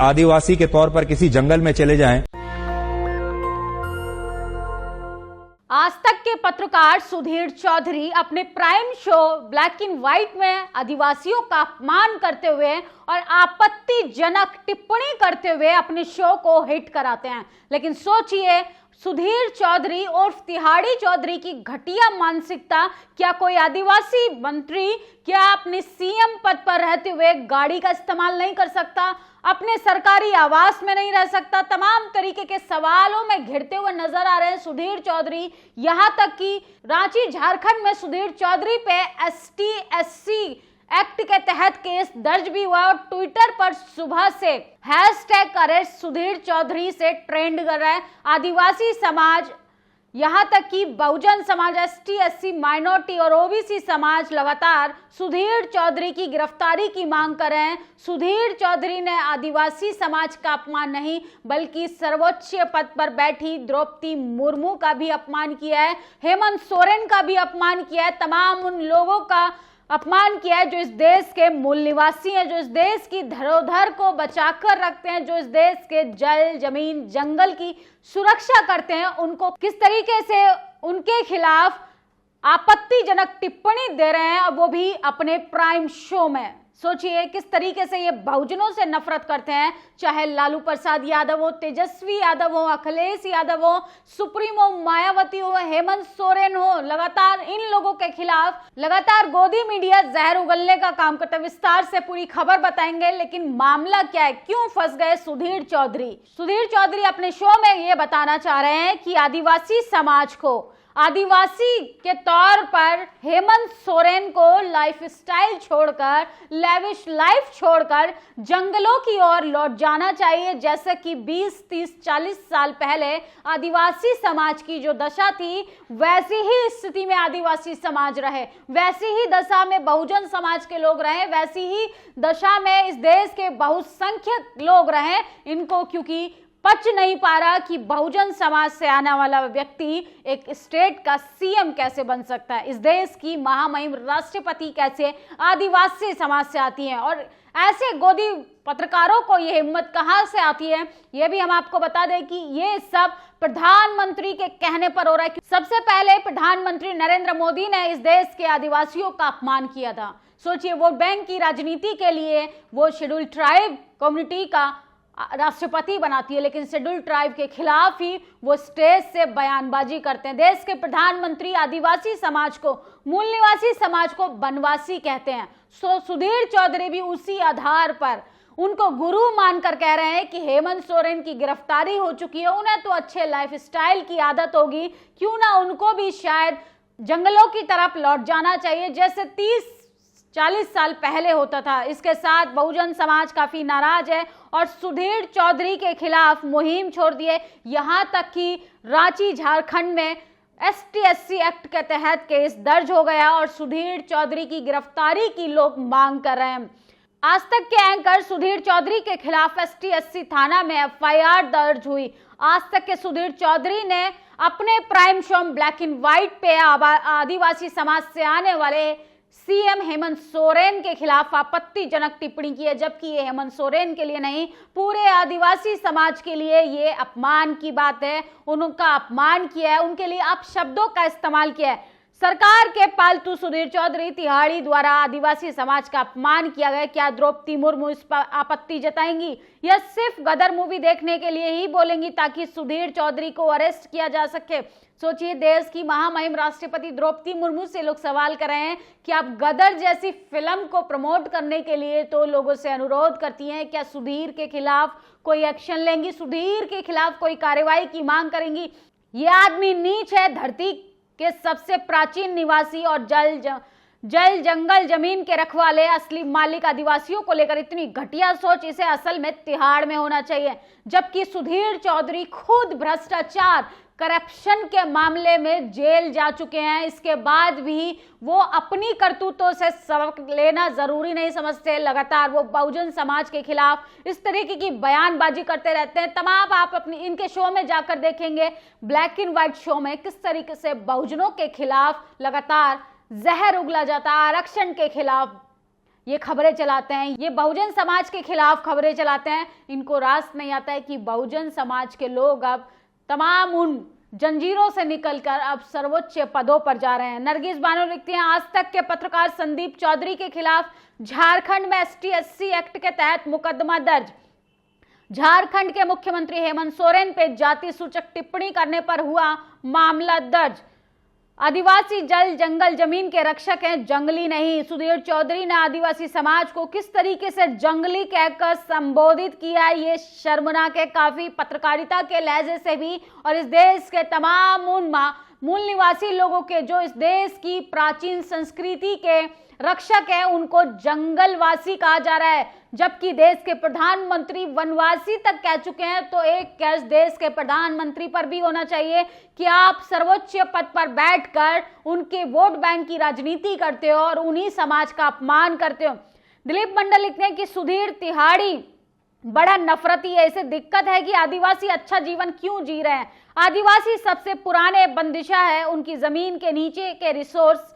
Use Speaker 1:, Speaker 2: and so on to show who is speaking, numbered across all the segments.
Speaker 1: आदिवासी के तौर पर किसी जंगल में चले जाएं।
Speaker 2: आज तक के पत्रकार सुधीर चौधरी अपने prime show black and white में आदिवासियों का अपमान करते हुए और आपत्तिजनक टिप्पणी करते हुए अपने शो को हिट कराते हैं। लेकिन सोचिए, सुधीर चौधरी उर्फ तिहाड़ी चौधरी की घटिया मानसिकता, क्या कोई आदिवासी मंत्री क्या अपने सीएम पद पर रहते हुए गाड़ी का इस्तेमाल नहीं कर सकता, अपने सरकारी आवास में नहीं रह सकता? तमाम तरीके के सवालों में घिरते हुए नजर आ रहे हैं सुधीर चौधरी। यहां तक कि रांची झारखंड में सुधीर चौधरी पे ST/SC एक्ट के तहत केस दर्ज भी हुआ और ट्विटर पर सुबह से #अरेस्ट सुधीर चौधरी से ट्रेंड कर रहा है आदिवासी समाज, यहां तक कि बहुजन समाज, ST/SC माइनॉरिटी और OBC समाज लगातार सुधीर चौधरी की गिरफ्तारी की मांग कर रहे हैं। सुधीर चौधरी ने आदिवासी समाज का अपमान नहीं बल्कि सर्वोच्च पद पर बैठी द्रौपदी मुर्मू का भी अपमान किया है, हेमंत सोरेन का भी अपमान किया है, तमाम उन लोगों का अपमान किया है जो इस देश के मूल निवासी हैं, जो इस देश की धरोहर को बचाकर रखते हैं, जो इस देश के जल, जमीन, जंगल की सुरक्षा करते हैं। उनको किस तरीके से उनके खिलाफ आपत्तिजनक टिप्पणी दे रहे हैं, वो भी अपने प्राइम शो में। सोचिए किस तरीके से ये बहुजनों से नफरत करते हैं, चाहे लालू प्रसाद यादव हो, तेजस्वी यादव हो, अखिलेश यादव हो, सुप्रीमो मायावती हो, हेमंत सोरेन हो। लगातार इन लोगों के खिलाफ लगातार गोदी मीडिया जहर उगलने का काम करता है। विस्तार से पूरी खबर बताएंगे, लेकिन मामला क्या है, क्यों फंस गए सुधीर चौधरी? सुधीर चौधरी अपने शो में ये बताना चाह रहे हैं कि आदिवासी समाज को, आदिवासी के तौर पर हेमंत सोरेन को लाइफस्टाइल छोड़कर, लेविश लाइफ छोड़कर जंगलों की ओर लौट जाना चाहिए, जैसे कि 20, 30, 40 साल पहले आदिवासी समाज की जो दशा थी वैसी ही स्थिति में आदिवासी समाज रहे, वैसी ही दशा में बहुजन समाज के लोग रहे, वैसी ही दशा में इस देश के बहुसंख्यक लोग रहे। इनको क्योंकि पच नहीं पा रहा कि बहुजन समाज से आने वाला व्यक्ति एक स्टेट का सीएम कैसे बन सकता है, इस देश की महामहिम राष्ट्रपति कैसे आदिवासी समाज से आती है, और ऐसे गोदी पत्रकारों को ये हिम्मत कहां से आती है, ये भी हम आपको बता दें कि ये सब प्रधानमंत्री के कहने पर हो रहा है। सबसे पहले प्रधानमंत्री नरेंद्र मोदी ने इस देश के आदिवासियों का अपमान किया था। सोचिए, वोट बैंक की राजनीति के लिए वो शेड्यूल ट्राइब कम्युनिटी का राष्ट्रपति बनाती है, लेकिन शेड्यूल ट्राइब के खिलाफ ही वो स्टेज से बयानबाजी करते हैं। देश के प्रधानमंत्री आदिवासी समाज को, मूल निवासी समाज को बनवासी कहते हैं। सुधीर चौधरी भी उसी आधार पर उनको गुरु मानकर कह रहे हैं कि हेमंत सोरेन की गिरफ्तारी हो चुकी है, उन्हें तो अच्छे लाइफस्टाइल की आदत होगी, क्यों ना उनको भी शायद जंगलों की तरफ लौट जाना चाहिए जैसे 30-40 साल पहले होता था। इसके साथ बहुजन समाज काफी नाराज है और सुधीर चौधरी के खिलाफ मुहिम छोड़ दिए। यहां तक कि रांची झारखंड में ST/SC एक्ट के तहत केस दर्ज हो गया और सुधीर चौधरी की गिरफ्तारी की लोग मांग कर रहे हैं। आज तक के एंकर सुधीर चौधरी के खिलाफ ST/SC थाना में FIR दर्ज हुई। आज तक के सुधीर चौधरी ने अपने prime show black and white पे आदिवासी समाज से आने वाले सीएम हेमंत सोरेन के खिलाफ आपत्तिजनक टिप्पणी की है, जबकि ये हेमंत सोरेन के लिए नहीं, पूरे आदिवासी समाज के लिए ये अपमान की बात है। उनका अपमान किया है, उनके लिए अपशब्दों का इस्तेमाल किया है। सरकार के पालतू सुधीर चौधरी तिहाड़ी द्वारा आदिवासी समाज का अपमान किया गया। क्या द्रौपदी मुर्मू इस पर आपत्ति जताएंगी या सिर्फ गदर मूवी देखने के लिए ही बोलेंगी ताकि सुधीर चौधरी को अरेस्ट किया जा सके? सोचिए, देश की महामहिम राष्ट्रपति द्रौपदी मुर्मू से लोग सवाल कर रहे हैं कि आप गदर जैसी फिल्म को प्रमोट करने के लिए तो लोगों से अनुरोध करती हैं, क्या सुधीर के खिलाफ कोई एक्शन लेंगी, सुधीर के खिलाफ कोई कार्रवाई की मांग करेंगी? ये आदमी नीच है, धरती के सबसे प्राचीन निवासी और जल जंगल जमीन के रखवाले, असली मालिक आदिवासियों को लेकर इतनी घटिया सोच, इसे असल में तिहाड़ में होना चाहिए। जबकि सुधीर चौधरी खुद भ्रष्टाचार, करप्शन के मामले में जेल जा चुके हैं, इसके बाद भी वो अपनी करतूतों से सबक लेना जरूरी नहीं समझते। लगातार वो बहुजन समाज के खिलाफ इस तरीके की बयानबाजी करते रहते हैं। तमाम आप अपनी इनके शो में जाकर देखेंगे, ब्लैक एंड व्हाइट शो में, किस तरीके से बहुजनों के खिलाफ लगातार जहर उगला जाता है, आरक्षण के खिलाफ ये खबरें चलाते हैं, ये बहुजन समाज के खिलाफ खबरें चलाते हैं। इनको रास नहीं आता है कि बहुजन समाज के लोग अब तमाम उन जंजीरों से निकलकर अब सर्वोच्च पदों पर जा रहे हैं। नरगिस बानो लिखती हैं, आज तक के पत्रकार संदीप चौधरी के खिलाफ झारखंड में ST/SC एक्ट के तहत मुकदमा दर्ज। झारखंड के मुख्यमंत्री हेमंत सोरेन पे जाति सूचक टिप्पणी करने पर हुआ मामला दर्ज। आदिवासी जल जंगल जमीन के रक्षक हैं, जंगली नहीं। सुधीर चौधरी ने आदिवासी समाज को किस तरीके से जंगली कहकर संबोधित किया, ये शर्मनाक है, काफी पत्रकारिता के लहजे से भी। और इस देश के तमाम उन मूल निवासी लोगों के जो इस देश की प्राचीन संस्कृति के रक्षक है, उनको जंगलवासी कहा जा रहा है, जबकि देश के प्रधानमंत्री वनवासी तक कह चुके हैं। तो एक कैच देश के प्रधानमंत्री पर भी होना चाहिए कि आप सर्वोच्च पद पर बैठकर उनके वोट बैंक की राजनीति करते हो और उन्हीं समाज का अपमान करते हो। दिलीप मंडल लिखते हैं कि सुधीर तिहाड़ी बड़ा नफरती है, इसे दिक्कत है कि आदिवासी अच्छा जीवन क्यों जी रहे हैं। आदिवासी सबसे पुराने बंदिशा है, उनकी जमीन के नीचे के रिसोर्स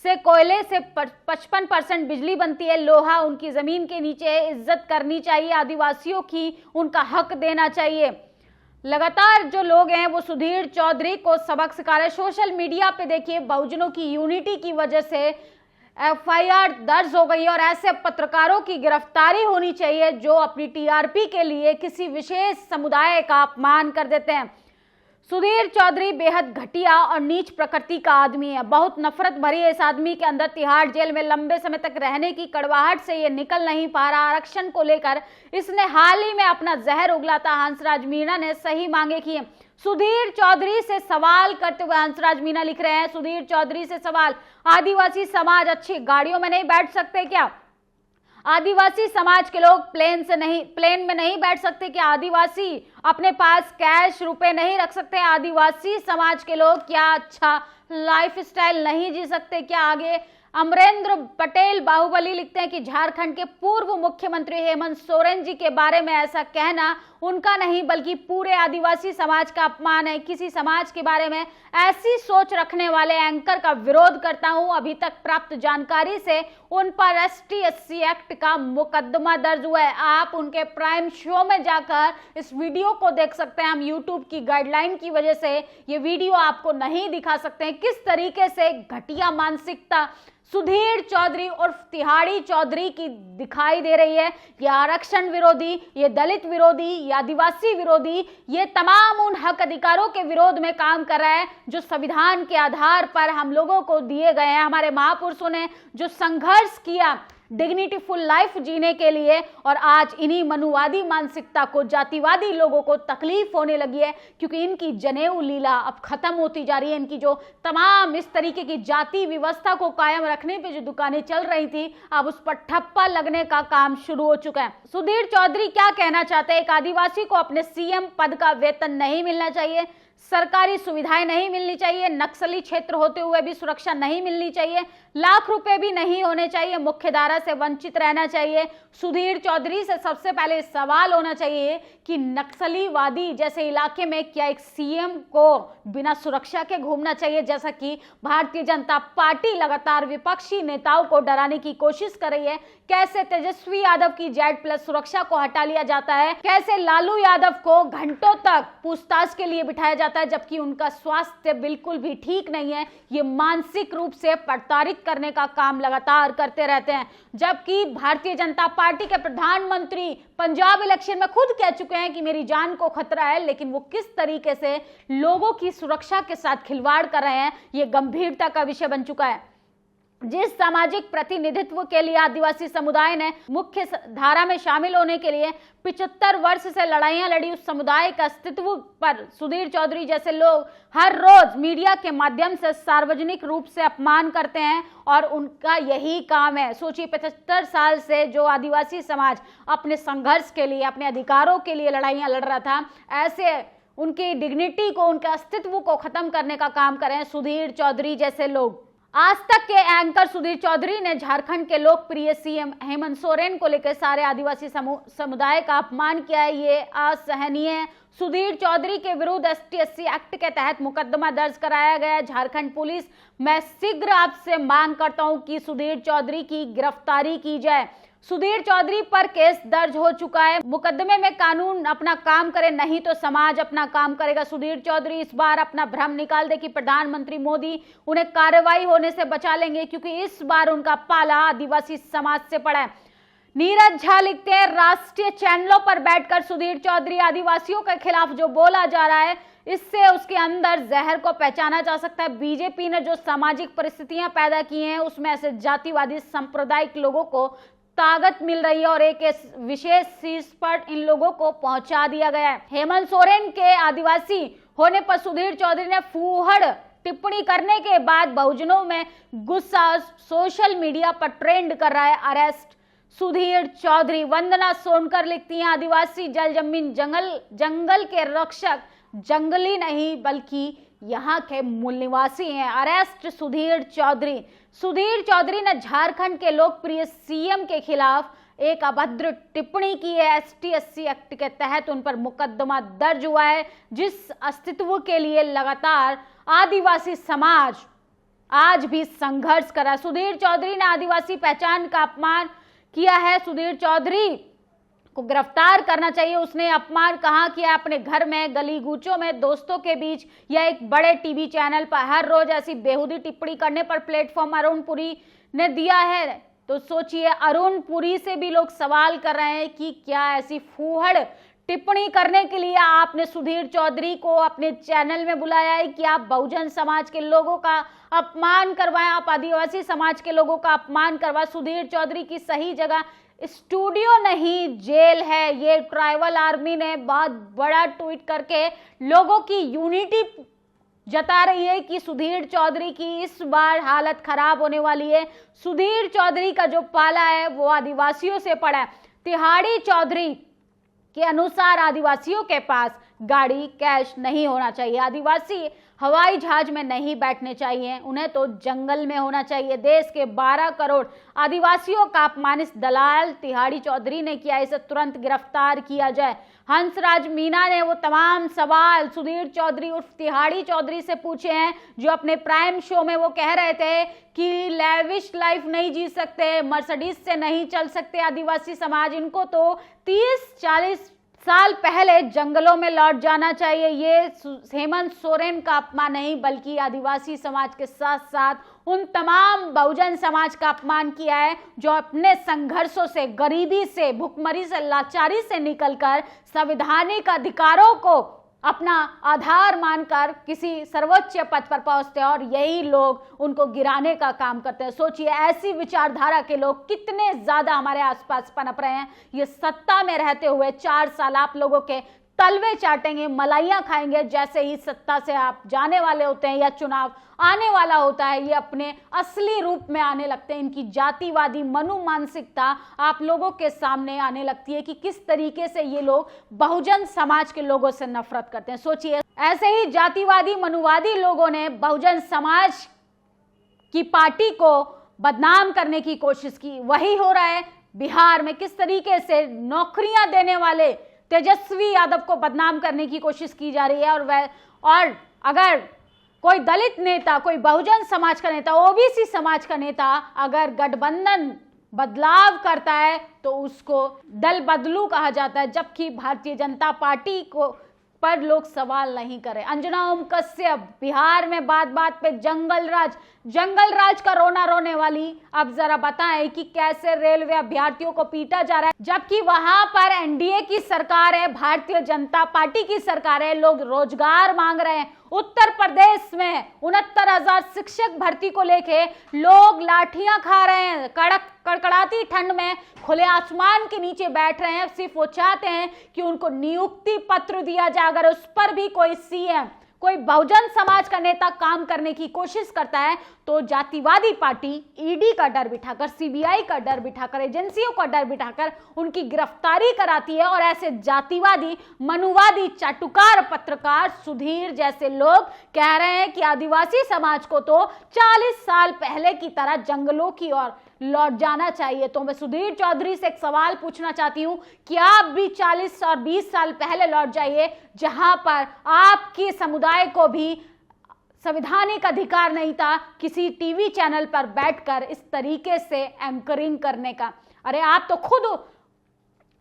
Speaker 2: से कोयले से 55% बिजली बनती है, लोहा उनकी जमीन के नीचे है, इज्जत करनी चाहिए, आदिवासियों की उनका हक देना चाहिए। लगातार जो लोग हैं वो सुधीर चौधरी को सबक सिखा रहे हैं। सोशल मीडिया पे देखिए, बहुजनों की यूनिटी की वजह से FIR दर्ज हो गई और ऐसे पत्रकारों की गिरफ्तारी होनी चाहिए जो अपनी TRP के लिए किसी विशेष समुदाय का अपमान कर देते हैं। सुधीर चौधरी बेहद घटिया और नीच प्रकृति का आदमी है, बहुत नफरत भरी है इस आदमी के अंदर। तिहाड़ जेल में लंबे समय तक रहने की कड़वाहट से ये निकल नहीं पा रहा। आरक्षण को लेकर इसने हाल ही में अपना जहर उगला था। हंसराज मीणा ने सही मांगे की। सुधीर चौधरी से सवाल करते हुए हंसराज मीणा लिख रहे हैं, सुधीर चौधरी से सवाल, आदिवासी समाज अच्छी गाड़ियों में नहीं बैठ सकते क्या? आदिवासी समाज के लोग प्लेन में नहीं बैठ सकते क्या? आदिवासी अपने पास कैश रुपए नहीं रख सकते? आदिवासी समाज के लोग क्या अच्छा लाइफस्टाइल नहीं जी सकते क्या? आगे अमरेंद्र पटेल बाहुबली लिखते हैं कि झारखंड के पूर्व मुख्यमंत्री हेमंत सोरेन जी के बारे में ऐसा कहना उनका नहीं बल्कि पूरे आदिवासी समाज का अपमान है। किसी समाज के बारे में ऐसी सोच रखने वाले एंकर का विरोध करता हूं। अभी तक प्राप्त जानकारी से उन पर ST/SC एक्ट का मुकदमा दर्ज हुआ है। आप उनके प्राइम शो में जाकर इस वीडियो को देख सकते हैं। हम यूट्यूब की गाइडलाइन की वजह से ये वीडियो आपको नहीं दिखा सकते हैं। किस तरीके से घटिया मानसिकता सुधीर चौधरी और तिहाड़ी चौधरी की दिखाई दे रही है। ये आरक्षण विरोधी, ये दलित विरोधी, ये आदिवासी विरोधी, ये तमाम उन हक अधिकारों के विरोध में काम कर रहा है जो संविधान के आधार पर हम लोगों को दिए गए हैं। हमारे महापुरुषों ने जो संघर्ष किया डिग्निटीफुल लाइफ जीने के लिए, और आज इन्हीं मनुवादी मानसिकता को, जातिवादी लोगों को तकलीफ होने लगी है क्योंकि इनकी जनेऊ लीला अब खत्म होती जा रही है। इनकी जो तमाम इस तरीके की जाति व्यवस्था को कायम रखने पे जो दुकानें चल रही थी, अब उस पर ठप्पा लगने का काम शुरू हो चुका है। सुधीर चौधरी क्या कहना चाहते हैं? एक आदिवासी को अपने CM पद का वेतन नहीं मिलना चाहिए, सरकारी सुविधाएं नहीं मिलनी चाहिए, नक्सली क्षेत्र होते हुए भी सुरक्षा नहीं मिलनी चाहिए, लाख रुपए भी नहीं होने चाहिए, मुख्यधारा से वंचित रहना चाहिए। सुधीर चौधरी से सबसे पहले सवाल होना चाहिए कि नक्सलीवादी जैसे इलाके में क्या एक CM को बिना सुरक्षा के घूमना चाहिए, जैसा कि भारतीय जनता पार्टी लगातार विपक्षी नेताओं को डराने की कोशिश कर रही है? कैसे तेजस्वी यादव की Z+ सुरक्षा को हटा लिया जाता है, कैसे लालू यादव को घंटों तक पूछताछ के लिए बिठाया जाता है जबकि उनका स्वास्थ्य बिल्कुल भी ठीक नहीं है। ये मानसिक रूप से प्रताड़ित करने का काम लगातार करते रहते हैं। जबकि भारतीय जनता पार्टी के प्रधानमंत्री पंजाब इलेक्शन में खुद कह चुके हैं कि मेरी जान को खतरा है, लेकिन वो किस तरीके से लोगों की सुरक्षा के साथ खिलवाड़ कर रहे हैं, ये गंभीरता का विषय बन चुका है। जिस सामाजिक प्रतिनिधित्व के लिए आदिवासी समुदाय ने मुख्य धारा में शामिल होने के लिए 75 वर्ष से लड़ाइयां लड़ी, उस समुदाय का अस्तित्व पर सुधीर चौधरी जैसे लोग हर रोज मीडिया के माध्यम से सार्वजनिक रूप से अपमान करते हैं और उनका यही काम है। सोचिए, 75 साल से जो आदिवासी समाज अपने संघर्ष के लिए, अपने अधिकारों के लिए लड़ाइयां लड़ रहा था, ऐसे उनकी डिग्निटी को, उनके अस्तित्व को खत्म करने का काम करें सुधीर चौधरी जैसे लोग। आज तक के एंकर सुधीर चौधरी ने झारखंड के लोकप्रिय सीएम हेमंत सोरेन को लेकर सारे आदिवासी समुदाय का अपमान किया है। ये असहनीय है। सुधीर चौधरी के विरुद्ध ST/SC एक्ट के तहत मुकदमा दर्ज कराया गया है झारखंड पुलिस। मैं शीघ्र आपसे मांग करता हूं कि सुधीर चौधरी की गिरफ्तारी की जाए। सुधीर चौधरी पर केस दर्ज हो चुका है। मुकदमे में कानून अपना काम करे, नहीं तो समाज अपना काम करेगा। सुधीर चौधरी इस बार अपना भ्रम निकाल दे कि प्रधानमंत्री मोदी उन्हें कार्रवाई होने से बचा लेंगे, क्योंकि इस बार उनका पाला आदिवासी समाज से पड़ा है। नीरज झा लिखते हैं, राष्ट्रीय चैनलों पर बैठकर सुधीर चौधरी आदिवासियों के खिलाफ जो बोला जा रहा है, इससे उसके अंदर जहर को पहचाना जा सकता है। बीजेपी ने जो सामाजिक परिस्थितियां पैदा की हैं, उसमें ऐसे जातिवादी सांप्रदायिक लोगों को ताकत मिल रही है और एक विशेष शीर्ष पर इन लोगों को पहुंचा दिया गया है। हेमंत सोरेन के आदिवासी होने पर सुधीर चौधरी ने फूहड़ टिप्पणी करने के बाद बहुजनों में गुस्सा सोशल मीडिया पर ट्रेंड कर रहा है। अरेस्ट सुधीर चौधरी। वंदना सोनकर लिखती हैं, आदिवासी जल जमीन जंगल के रक्षक जंगली नहीं बल्कि यहाँ के मूल निवासी हैं। अरेस्ट सुधीर चौधरी। सुधीर चौधरी ने झारखंड के लोकप्रिय सीएम के खिलाफ एक अभद्र टिप्पणी की है। ST/SC एक्ट के तहत उन पर मुकदमा दर्ज हुआ है, जिस अस्तित्व के लिए लगातार आदिवासी समाज आज भी संघर्ष कर रहा है। सुधीर चौधरी ने आदिवासी पहचान का अपमान किया है। सुधीर चौधरी को गिरफ्तार करना चाहिए। उसने अपमान कहां किया? अपने घर में, गली गूचों में, दोस्तों के बीच या एक बड़े टीवी चैनल पर हर रोज ऐसी बेहुदी टिप्पणी करने पर प्लेटफॉर्म अरुण पुरी ने दिया है। तो सोचिए, अरुण पुरी से भी लोग सवाल कर रहे हैं कि क्या ऐसी फूहड़ टिप्पणी करने के लिए आपने सुधीर चौधरी को अपने चैनल में बुलाया है कि आप बहुजन समाज के लोगों का अपमान करवाएं, आप आदिवासी समाज के लोगों का अपमान करवाएं। सुधीर चौधरी की सही जगह स्टूडियो नहीं, जेल है। ये ट्राइबल आर्मी ने बहुत बड़ा ट्वीट करके लोगों की यूनिटी जता रही है कि सुधीर चौधरी की इस बार हालत खराब होने वाली है। सुधीर चौधरी का जो पाला है वो आदिवासियों से पड़ा है। तिहाड़ी चौधरी के अनुसार आदिवासियों के पास गाड़ी, कैश नहीं होना चाहिए। आदिवासी हवाई जहाज में नहीं बैठने चाहिए, उन्हें तो जंगल में होना चाहिए। देश के 12 करोड़ आदिवासियों का अपमान इस दलाल तिहाड़ी चौधरी ने किया, इसे तुरंत गिरफ्तार किया जाए। हंसराज मीना ने वो तमाम सवाल सुधीर चौधरी उर्फ तिहाड़ी चौधरी से पूछे हैं, जो अपने प्राइम शो में वो कह रहे थे कि लेविश लाइफ नहीं जी सकते, मर्सिडीज से नहीं चल सकते आदिवासी समाज, इनको तो 30-40 साल पहले जंगलों में लौट जाना चाहिए। ये हेमंत सोरेन का अपमान नहीं बल्कि आदिवासी समाज के साथ साथ उन तमाम बहुजन समाज का अपमान किया है जो अपने संघर्षों से, गरीबी से, भुखमरी से, लाचारी से निकलकर संवैधानिक अधिकारों को अपना आधार मानकर किसी सर्वोच्च पद पर पहुंचते हैं और यही लोग उनको गिराने का काम करते हैं। सोचिए, ऐसी विचारधारा के लोग कितने ज्यादा हमारे आसपास पनप रहे हैं। ये सत्ता में रहते हुए 4 साल आप लोगों के तलवे चाटेंगे, मलाइयां खाएंगे। जैसे ही सत्ता से आप जाने वाले होते हैं या चुनाव आने वाला होता है, ये अपने असली रूप में आने लगते हैं। इनकी जातिवादी मनोमानसिकता आप लोगों के सामने आने लगती है कि किस तरीके से ये लोग बहुजन समाज के लोगों से नफरत करते हैं। सोचिए, ऐसे ही जातिवादी मनुवादी लोगों ने बहुजन समाज की पार्टी को बदनाम करने की कोशिश की। वही हो रहा है बिहार में। किस तरीके से नौकरियां देने वाले तेजस्वी यादव को बदनाम करने की कोशिश की जा रही है। और अगर कोई दलित नेता, कोई बहुजन समाज का नेता, ओबीसी समाज का नेता अगर गठबंधन बदलाव करता है तो उसको दल बदलू कहा जाता है, जबकि भारतीय जनता पार्टी को पर लोग सवाल नहीं करे। अंजना ओम कश्यप बिहार में बात बात पे जंगल राज का रोना रोने वाली। अब जरा बताएं कि कैसे रेलवे अभ्यर्थियों को पीटा जा रहा है, जबकि वहां पर एनडीए की सरकार है, भारतीय जनता पार्टी की सरकार है, लोग रोजगार मांग रहे हैं। उत्तर प्रदेश में 69,000 शिक्षक भर्ती को लेके लोग लाठियां खा रहे हैं, कड़कड़ाती ठंड में खुले आसमान के नीचे बैठ रहे हैं। सिर्फ वो चाहते हैं कि उनको नियुक्ति पत्र दिया जाए। अगर उस पर भी कोई सीएम, कोई बहुजन समाज का नेता काम करने की कोशिश करता है तो जातिवादी पार्टी ईडी का डर बिठाकर, सीबीआई का डर बिठाकर, एजेंसियों का डर बिठाकर उनकी गिरफ्तारी कराती है। और ऐसे जातिवादी, मनुवादी, चाटुकार पत्रकार सुधीर जैसे लोग कह रहे हैं कि आदिवासी समाज को तो 40 साल पहले की तरह जंगलों की ओर लौट जाना चाहिए। तो मैं सुधीर चौधरी से एक सवाल पूछना चाहती हूं कि आप भी 40 और 20 साल पहले लौट जाइए, जहां पर आपके समुदाय को भी संवैधानिक अधिकार नहीं था किसी टीवी चैनल पर बैठकर इस तरीके से एंकरिंग करने का। अरे आप तो खुद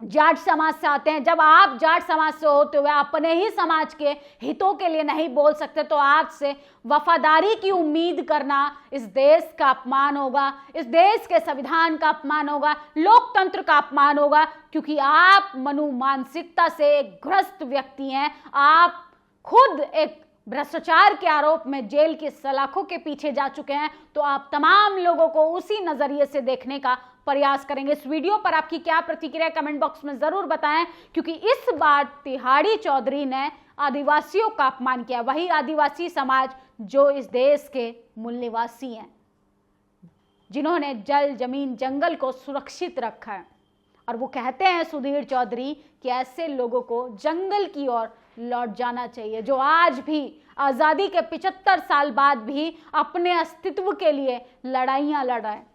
Speaker 2: जाट समाज से आते हैं, जब आप जाट समाज से होते हुए अपने ही समाज के हितों के लिए नहीं बोल सकते तो आपसे वफादारी की उम्मीद करना इस देश का अपमान होगा, इस देश के संविधान का अपमान होगा, लोकतंत्र का अपमान होगा, क्योंकि आप मनु मानसिकता से एक ग्रस्त व्यक्ति हैं। आप खुद एक भ्रष्टाचार के आरोप में जेल की सलाखों के पीछे जा चुके हैं, तो आप तमाम लोगों को उसी नजरिए से देखने का प्रयास करेंगे। इस वीडियो पर आपकी क्या प्रतिक्रिया कमेंट बॉक्स में जरूर बताएं, क्योंकि इस बार तिहाड़ी चौधरी ने आदिवासियों का अपमान किया, वही आदिवासी समाज जो इस देश के मूल निवासी हैं, जिन्होंने जल, जमीन, जंगल को सुरक्षित रखा है। और वो कहते हैं सुधीर चौधरी कि ऐसे लोगों को जंगल की ओर लौट जाना चाहिए, जो आज भी आजादी के 75 साल बाद भी अपने अस्तित्व के लिए लड़ाइयां लड़ रहे हैं।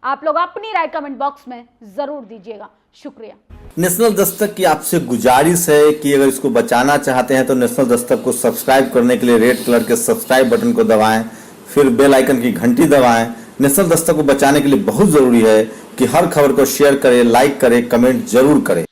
Speaker 2: आप लोग अपनी राय कमेंट बॉक्स में जरूर दीजिएगा। शुक्रिया।
Speaker 3: नेशनल दस्तक की आपसे गुजारिश है कि अगर इसको बचाना चाहते हैं तो नेशनल दस्तक को सब्सक्राइब करने के लिए रेड कलर के सब्सक्राइब बटन को दबाएं, फिर बेल आइकन की घंटी दबाएं। नेशनल दस्तक को बचाने के लिए बहुत जरूरी है कि हर खबर को शेयर करें, लाइक करें, कमेंट जरूर करें।